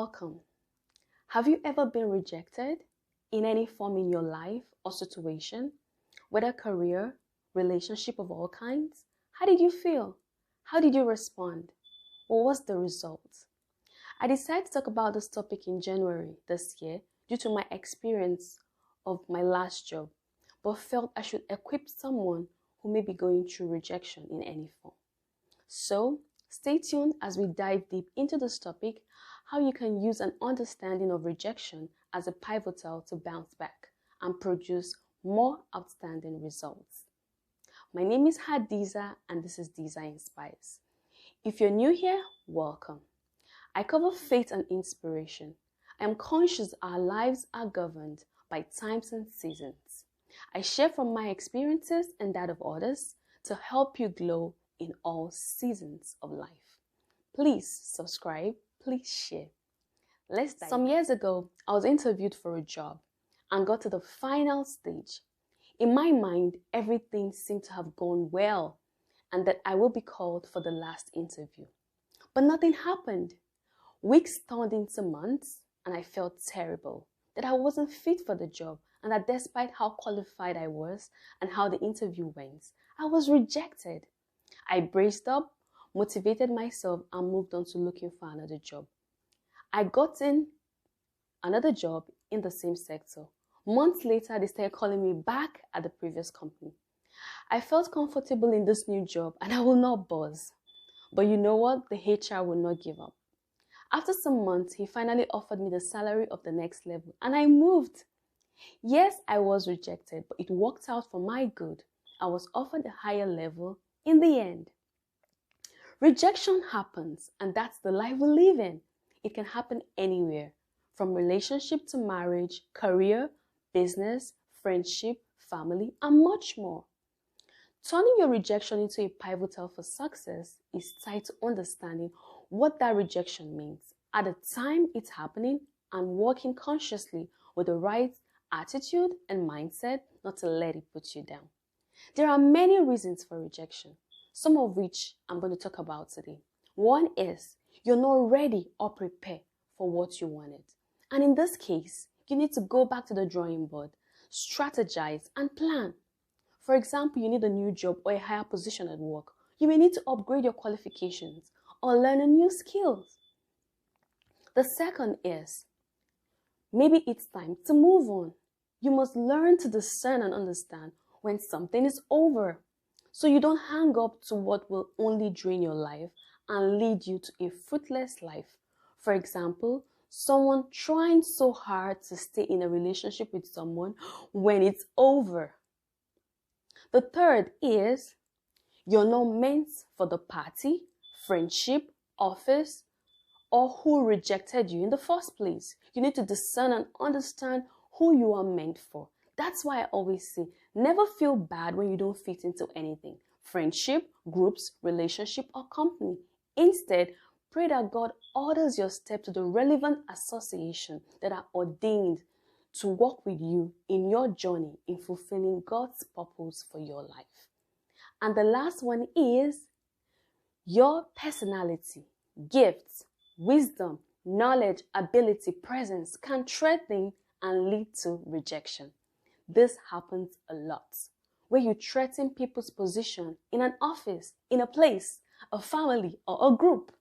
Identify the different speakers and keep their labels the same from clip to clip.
Speaker 1: Welcome. Have you ever been rejected in any form in your life or situation, whether career, relationship of all kinds? How did you feel? How did you respond? What was the result? I decided to talk about this topic in January this year due to my experience of my last job, but felt I should equip someone who may be going through rejection in any form. So, stay tuned as we dive deep into this topic, how you can use an understanding of rejection as a pivotal to bounce back and produce more outstanding results. My name is Hadiza and this is DeezaInspires. If you're new here, welcome. I cover faith and inspiration. I am conscious our lives are governed by times and seasons. I share from my experiences and that of others to help you glow in all seasons of life. Please subscribe, please share. Some years ago, I was interviewed for a job and got to the final stage. In my mind, everything seemed to have gone well and that I will be called for the last interview. But nothing happened. Weeks turned into months and I felt terrible that I wasn't fit for the job and that despite how qualified I was and how the interview went, I was rejected. I braced up, motivated myself, and moved on to looking for another job. I got in another job in the same sector. Months later, they started calling me back at the previous company. I felt comfortable in this new job and I will not buzz. But you know what? The HR will not give up. After some months, he finally offered me the salary of the next level and I moved. Yes, I was rejected, but it worked out for my good. I was offered a higher level in the end. Rejection happens, and that's the life we live in. It can happen anywhere, from relationship to marriage, career, business, friendship, family, and much more. Turning your rejection into a pivotal for success is tied to understanding what that rejection means at the time it's happening and working consciously with the right attitude and mindset not to let it put you down. There are many reasons for rejection, some of which I'm going to talk about today. One is you're not ready or prepared for what you wanted. And in this case, you need to go back to the drawing board, strategize, and plan. For example, you need a new job or a higher position at work. You may need to upgrade your qualifications or learn a new skills. The second is maybe it's time to move on. You must learn to discern and understand when something is over, so you don't hang up to what will only drain your life and lead you to a fruitless life. For example, someone trying so hard to stay in a relationship with someone when it's over. The third is you're not meant for the party, friendship, office, or who rejected you in the first place. You need to discern and understand who you are meant for. That's why I always say, never feel bad when you don't fit into anything. Friendship, groups, relationship, or company. Instead, pray that God orders your step to the relevant association that are ordained to work with you in your journey in fulfilling God's purpose for your life. And the last one is your personality, gifts, wisdom, knowledge, ability, presence can threaten and lead to rejection. This happens a lot, where you threaten people's position in an office, in a place, a family, or a group.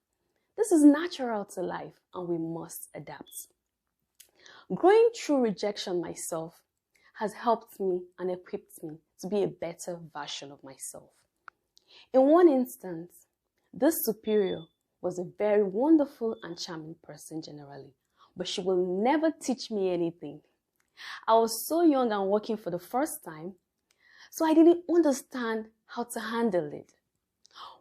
Speaker 1: This is natural to life and we must adapt. Growing through rejection myself has helped me and equipped me to be a better version of myself. In one instance, this superior was a very wonderful and charming person generally, but she will never teach me anything. I was so young and working for the first time, so I didn't understand how to handle it.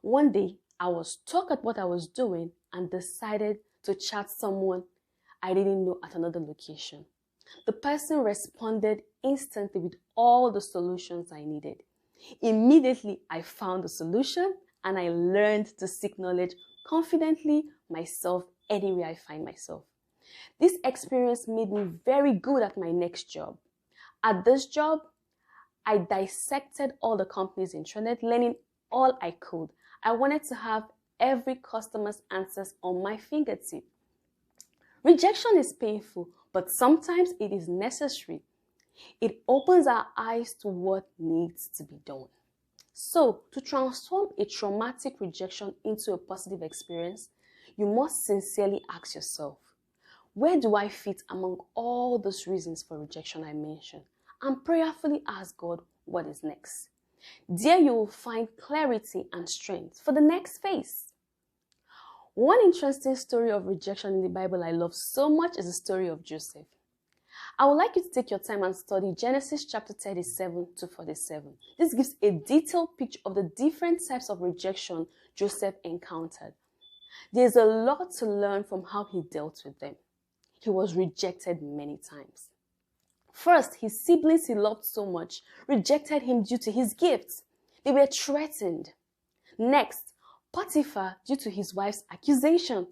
Speaker 1: One day, I was stuck at what I was doing and decided to chat someone I didn't know at another location. The person responded instantly with all the solutions I needed. Immediately, I found the solution and I learned to seek knowledge confidently myself anywhere I find myself. This experience made me very good at my next job. At this job, I dissected all the company's intranet, learning all I could. I wanted to have every customer's answers on my fingertip. Rejection is painful, but sometimes it is necessary. It opens our eyes to what needs to be done. So, to transform a traumatic rejection into a positive experience, you must sincerely ask yourself, where do I fit among all those reasons for rejection I mentioned? And prayerfully ask God what is next. There you will find clarity and strength for the next phase. One interesting story of rejection in the Bible I love so much is the story of Joseph. I would like you to take your time and study Genesis chapter 37 to 47. This gives a detailed picture of the different types of rejection Joseph encountered. There's a lot to learn from how he dealt with them. He was rejected many times. First, his siblings he loved so much rejected him due to his gifts. They were threatened. Next, Potiphar due to his wife's accusation.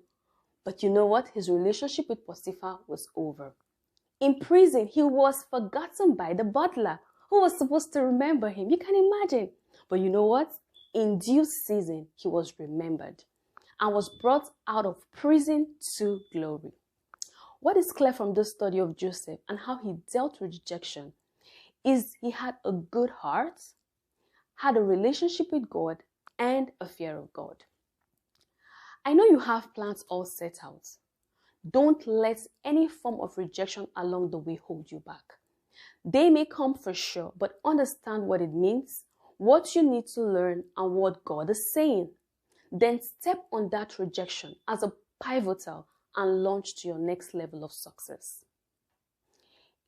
Speaker 1: But you know what? His relationship with Potiphar was over. In prison, he was forgotten by the butler, who was supposed to remember him. You can imagine. But you know what? In due season, he was remembered and was brought out of prison to glory. What is clear from this study of Joseph and how he dealt with rejection is he had a good heart, had a relationship with God, and a fear of God. I know you have plans all set out. Don't let any form of rejection along the way hold you back. They may come for sure, but understand what it means, what you need to learn, and what God is saying. Then step on that rejection as a pivotal and launch to your next level of success.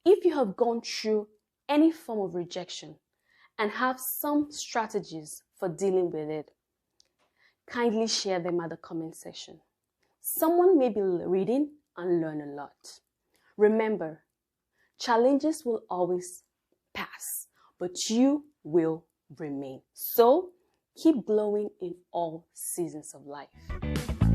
Speaker 1: If you have gone through any form of rejection and have some strategies for dealing with it, kindly share them at the comment section. Someone may be reading and learn a lot. Remember, challenges will always pass, but you will remain. So, keep glowing in all seasons of life.